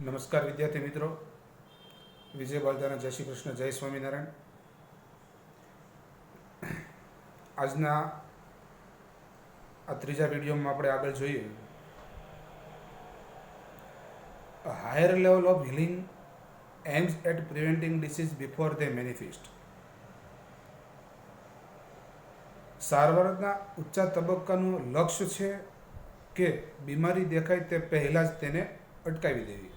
નમસ્કાર વિદ્યાર્થી મિત્રો, વિજય બાલદાના જય શ્રી કૃષ્ણ, જય સ્વામિનારાયણ. આજના આ ત્રીજા વિડીયોમાં આપણે આગળ જોઈએ higher level of healing aims at preventing diseases before they manifest. સારવારના ઊંચા તબક્કાનું લક્ષ્ય છે કે બીમારી દેખાય તે પહેલાં જ તેને અટકાવી દેવી.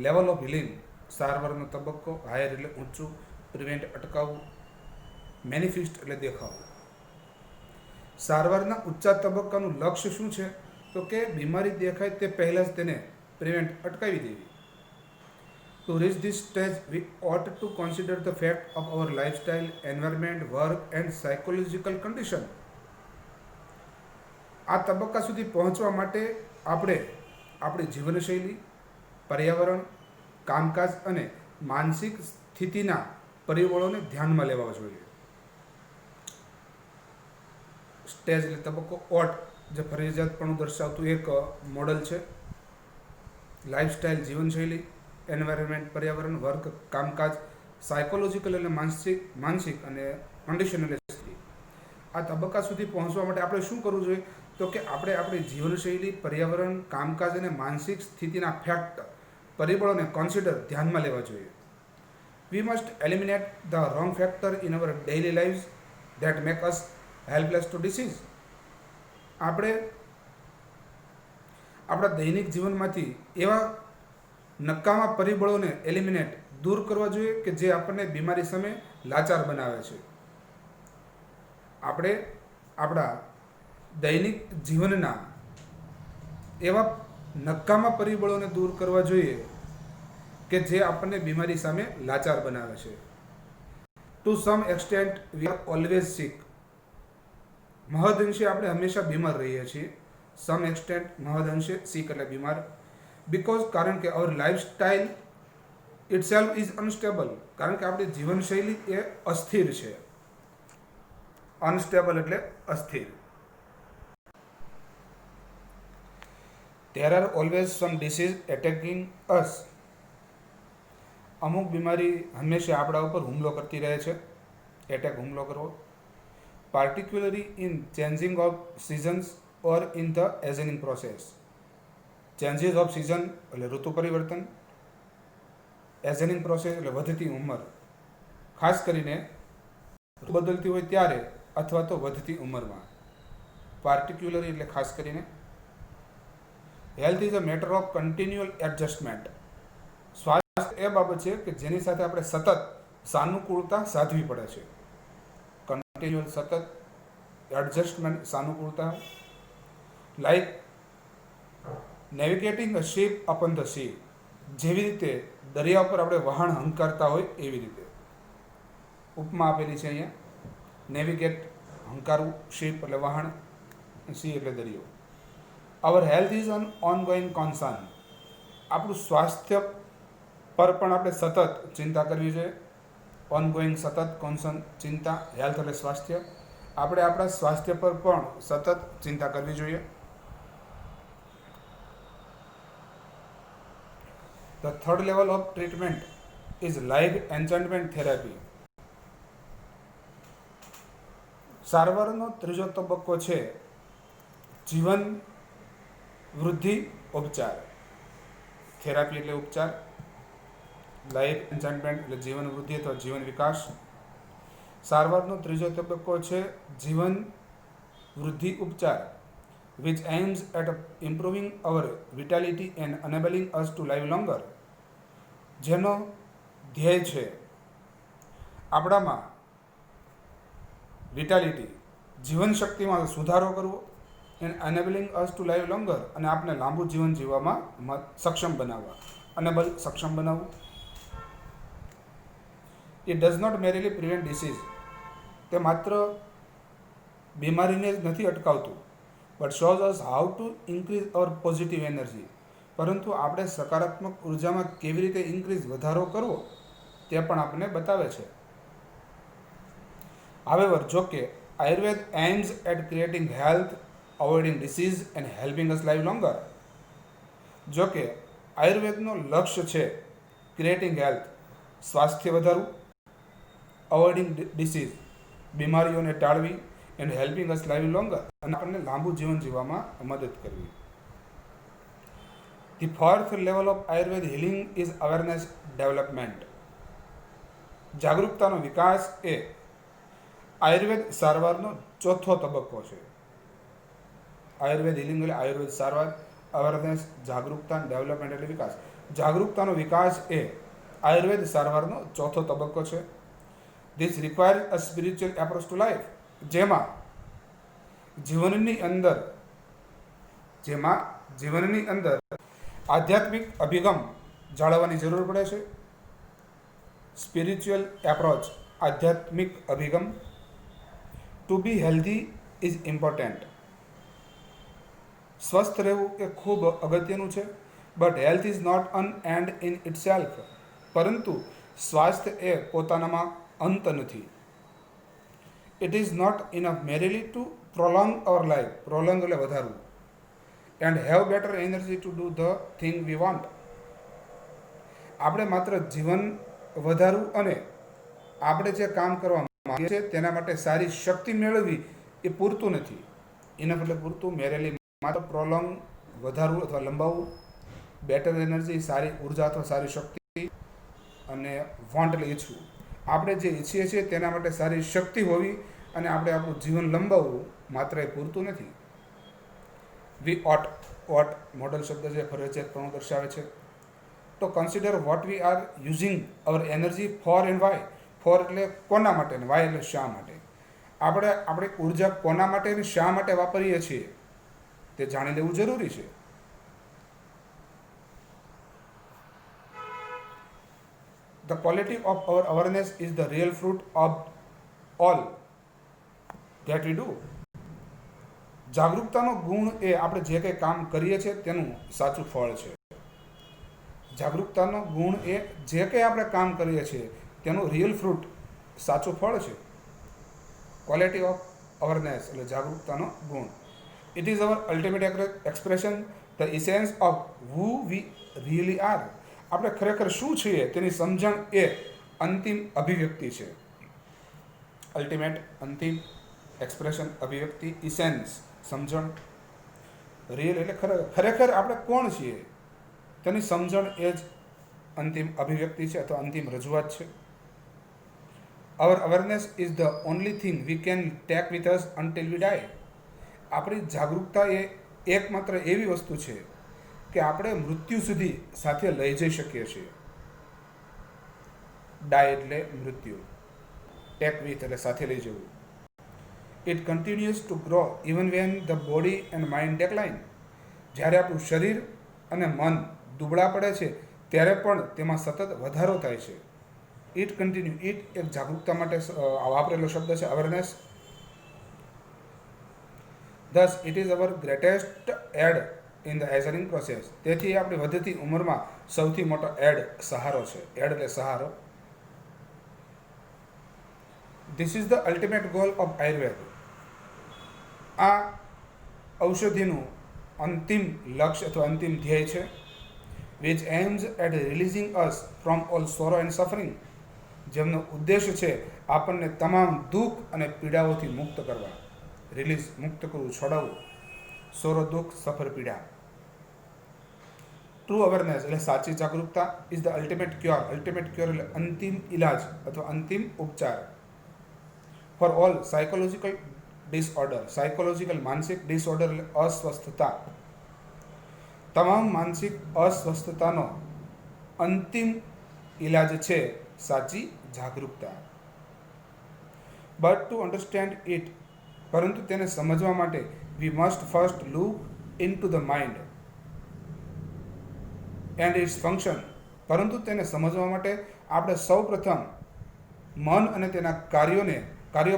લેવલ ઓફ હિલિંગ, સારવારનો તબક્કો, હાયર એટલે ઊંચું, પ્રિવેન્ટ અટકાવવું, મેનિફેસ્ટ એટલે દેખાવું. સારવારના ઊંચા તબક્કાનું લક્ષ્ય શું છે? તો કે બીમારી દેખાય તે પહેલાં જ તેને પ્રિવેન્ટ અટકાવી દેવી. To reach this stage, we ought to consider the fact of our lifestyle, environment, work and psychological condition. આ તબક્કા સુધી પહોંચવા માટે આપણે આપણી જીવનશૈલી, પર્યાવરણ, કામકાજ અને માનસિક સ્થિતિના પરિબળોને ધ્યાનમાં લેવા જોઈએ. સ્ટેજ એટલે તબક્કો, ઓટ જે ફરજિયાતપણું દર્શાવતું એક મોડલ છે, લાઇફસ્ટાઇલ જીવનશૈલી, એન્વાયરમેન્ટ પર્યાવરણ, વર્ક કામકાજ, સાયકોલોજીકલ એટલે માનસિક અને કન્ડિશન એટલે સ્થિતિ. આ તબક્કા સુધી પહોંચવા માટે આપણે શું કરવું જોઈએ? તો કે આપણે આપણી જીવનશૈલી, પર્યાવરણ, કામકાજ અને માનસિક સ્થિતિના ફેક્ટ પરિબળોને કન્સિડર ધ્યાનમાં લેવા જોઈએ. We must eliminate the wrong factor in our daily lives that make us helpless to disease. આપણે આપણા દૈનિક જીવનમાંથી એવા નકામા પરિબળોને એલિમિનેટ દૂર કરવા જોઈએ કે જે આપણને બીમારી સામે લાચાર બનાવે છે. આપણે આપણા દૈનિક જીવનના એવા નકામા પરિબળોને દૂર કરવા જોઈએ કે જે આપણને બીમારી સામે લાચાર બનાવે છે. To some extent we are always sick. મહદઅંશે આપણે હંમેશા બીમાર રહીએ છીએ. સમ એક્સટેન્ટ મહદઅંશે, સિક એટલે બીમાર. બિકોઝ કારણ કે અવર લાઈફસ્ટાઈલ ઇટસેલ્ફ ઇઝ અનસ્ટેબલ. કારણ કે આપણી જીવનશૈલી એ અસ્થિર છે. અનસ્ટેબલ એટલે અસ્થિર. There are always some disease attacking us. અમુક બીમારી હંમેશા આપણા ઉપર હુમલો કરતી રહે છે. એટેક, હુમલો કરવો. પાર્ટિક્યુલરલી in changing of seasons or in the એઝિંગ process. Changes off season એટલે ઋતુ પરિવર્તન, એઝિંગ પ્રોસેસ એટલે વધતી ઉંમર. ખાસ કરીને બદલતી હોય ત્યારે અથવા તો વધતી ઉંમરમાં. પાર્ટિક્યુલરલી એટલે ખાસ કરીને. Health is a matter of કન્ટિન્યુઅલ adjustment. સ્વાસ્થ્ય એ બાબત છે કે જેની સાથે આપણે સતત સાનુકૂળતા સાધવી પડે છે. કન્ટિન્યુઅલ, સતત, એડજસ્ટમેન્ટ, સાનુકૂળતા. Like navigating a ship upon the sea. જેવી રીતે દરિયા ઉપર આપણે વહાણ હંકારતા હોય એવી રીતે. ઉપમા આપેલી છે અહીંયા. નેવિગેટ હંકારવું, શિપ એટલે વહાણ, સી એટલે દરિયો. અવર health is an ongoing concern. આપણું સ્વાસ્થ્ય પર પણ આપણે સતત ચિંતા કરવી જોઈએ. ઓનગોઈંગ, સતત, કન્સર્ન, ચિંતા, હેલ્થ એટલે સ્વાસ્થ્ય. આપણે આપણા સ્વાસ્થ્ય પર પણ સતત ચિંતા કરવી જોઈએ. The third level of treatment is life enchantment therapy. સારવારનો ત્રીજો તબક્કો છે જીવન વૃદ્ધિ ઉપચાર. થેરાપી એટલે ઉપચાર, લાઈફ એન્ચેન્ટમેન્ટ એટલે જીવન વૃદ્ધિ અથવા જીવન વિકાસ. સારવારનો ત્રીજો તબક્કો છે જીવન વૃદ્ધિ ઉપચાર, which aims at improving our vitality and enabling us to live longer. જેનો ધ્યેય છે આપણામાં વિટાલિટી, જીવન શક્તિમાં સુધારો કરવો, and enabling us to live longer, અને આપણે લાંબુ જીવન જીવવામાં સક્ષમ બનાવવા. અનેબલ, સક્ષમ બનાવવું. It does not merely prevent disease. તે માત્ર બીમારીને જ નથી અટકાવતું, but shows us how to increase our positive energy. પરંતુ આપણે સકારાત્મક ઉર્જામાં કેવી રીતે ઇન્ક્રીઝ, વધારો કરવો તે પણ આપણને બતાવે છે. However, જો કે Ayurveda aims at creating health, avoiding disease and helping us live longer. જો કે આયુર્વેદનો લક્ષ્ય છે ક્રિએટિંગ હેલ્થ, સ્વાસ્થ્ય વધારવું, અવોઇડિંગ ડિસીઝ, બીમારીઓને ટાળવી, and helping us live longer, અને આપણને લાંબુ જીવન જીવવામાં મદદ કરવી. The fourth level of Ayurveda healing is awareness development. જાગૃતતાનો વિકાસ એ આયુર્વેદ સારવારનો ચોથો તબક્કો છે. આયુર્વેદ હિલિંગ એટલે આયુર્વેદ સારવાર, અવેરનેસ, જાગૃતતા, ડેવલપમેન્ટ એટલે વિકાસ. જાગૃતતાનો વિકાસ એ આયુર્વેદ સારવારનો ચોથો તબક્કો છે. This requires a spiritual approach to life, જેમાં જીવનની અંદર આધ્યાત્મિક અભિગમ જાળવવાની જરૂર પડે છે. સ્પિરિચ્યુઅલ એપ્રોચ, આધ્યાત્મિક અભિગમ. To be healthy is important. સ્વસ્થ રહેવું એ ખૂબ અગત્યનું છે. But health is not an end in itself. પરંતુ સ્વાસ્થ્ય એ પોતાનામાં અંત નથી. It is not enough merely to prolong our life, prolong એટલે વધારવું, and have better energy to do the thing we want. આપણે માત્ર જીવન વધારવું અને આપણે જે કામ કરવા માંગીએ છીએ તેના માટે સારી શક્તિ મેળવવી એ પૂરતું નથી. ઇનફ એટલે પૂરતું, મેરેલી માત્ર પ્રોલોંગ વધારવું અથવા લંબાવવું, બેટર એનર્જી સારી ઉર્જા અથવા સારી શક્તિ, અને વોન્ટ એટલે ઈચ્છવું. આપણે જે ઈચ્છીએ છીએ તેના માટે સારી શક્તિ હોવી અને આપણે આપણું જીવન લંબાવવું માત્ર એ પૂરતું નથી. વી ઓટ મોડલ શબ્દ છે, ફરજિયાતપણું દર્શાવે છે. તો consider what we are using our energy for and why. For એટલે કોના માટે અને વાય એટલે શા માટે. આપણે આપણી ઉર્જા કોના માટે અને શા માટે વાપરીએ છીએ તે જાણી લેવું જરૂરી છે. The quality of our awareness is the real fruit of all that we do. જાગૃતતાનો ગુણ એ આપણે જે કંઈ કામ કરીએ છીએ તેનું સાચું ફળ છે. જાગૃતતાનો ગુણ એ જે કંઈ આપણે કામ કરીએ છીએ તેનું રિયલ ફ્રૂટ, સાચું ફળ છે. ક્વોલિટી ઓફ અવેરનેસ એટલે જાગૃતતાનો ગુણ. It is our ultimate expression, the essence of who we really are. આપણે ખરેખર શું છીએ તેની સમજણ એ અંતિમ અભિવ્યક્તિ છે. અલ્ટિમેટ અંતિમ, એક્સપ્રેશન અભિવ્યક્તિ, ઇસેન્સ સમજણ, રિયલ એટલે ખરેખર આપણે કોણ છીએ તેની સમજણ એ જ અંતિમ અભિવ્યક્તિ છે અથવા અંતિમ રજૂઆત છે. Our awareness is the only thing we can take with us until we die. આપણી જાગૃતતા એ એકમાત્ર એવી વસ્તુ છે કે આપણે મૃત્યુ સુધી સાથે લઈ જઈ શકીએ છીએ. ડાય એટલે મૃત્યુ, ટેક વિથ એટલે સાથે લઈ જવું. It continuous to grow even when the body and mind decline. જ્યારે આપણું શરીર અને મન દુબળા પડે છે ત્યારે પણ તેમાં સતત વધારો થાય છે. ઇટ કન્ટિન્યુ, ઇટ એક જાગૃતતા માટે વાપરેલો શબ્દ છે, awareness. Thus it is our greatest aid in the ageing process. તેથી આપણી વધતી ઉંમરમાં સૌથી મોટો એડ સહારો છે. એડ એટલે સહારો. This is the ultimate goal of Ayurveda. આ ઔષધિનું અંતિમ લક્ષ્ય અથવા અંતિમ ધ્યેય છે. Which aims at releasing us from all sorrow and suffering. જેમનો ઉદ્દેશ છે આપણને તમામ દુઃખ અને પીડાઓથી મુક્ત કરવા. રિલીઝ મુક્ત કરવું, છોડાવવું. સોરો દુઃખ, સફર પીડા. ટ્રુ અવેરનેસ એટલે સાચી જાગૃતતા is the ultimate cure. Ultimate cure એટલે અંતિમ ઇલાજ અથવા અંતિમ ઉપચાર. For all psychological disorder. Psychological માનસિક, ડિસઓર્ડર એટલે અસ્વસ્થતા. તમામ માનસિક અસ્વસ્થતાનો અંતિમ ઇલાજ છે સાચી જાગૃતતા. બટ ટુ અન્ડરસ્ટેન્ડ ઇટ, પરંતુ તેને સમજવા માટે we must first look into the mind and its function. પરંતુ તેને સમજવા માટે આપણે સૌ પ્રથમ મન અને તેના કાર્યો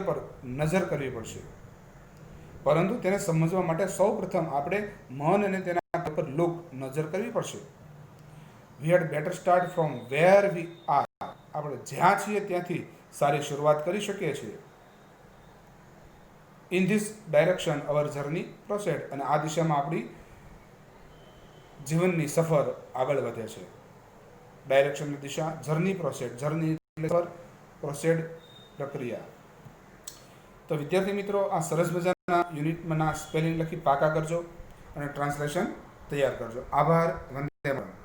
પર નજર કરવી પડશે. પરંતુ તેને સમજવા માટે સૌ પ્રથમ આપણે મન અને તેના પર નજર કરવી પડશે. We had better start from where we are. આપણે જ્યાં છીએ ત્યાંથી સારી શરૂઆત કરી શકીએ છીએ. In this direction our journey proceed. અને આ દિશામાં આપણી જીવનની સફર આગળ વધે છે. ડાયરેક્શનની દિશા, જર્ની પ્રોસેડ, જર્ની એટલે પ્રોસેડ પ્રક્રિયા. તો વિદ્યાર્થી મિત્રો, આ સરસ મજાના યુનિટમાંના સ્પેલિંગ લખી પાકા કરજો અને ટ્રાન્સલેશન તૈયાર કરજો. આભાર. વંદે માતરમ.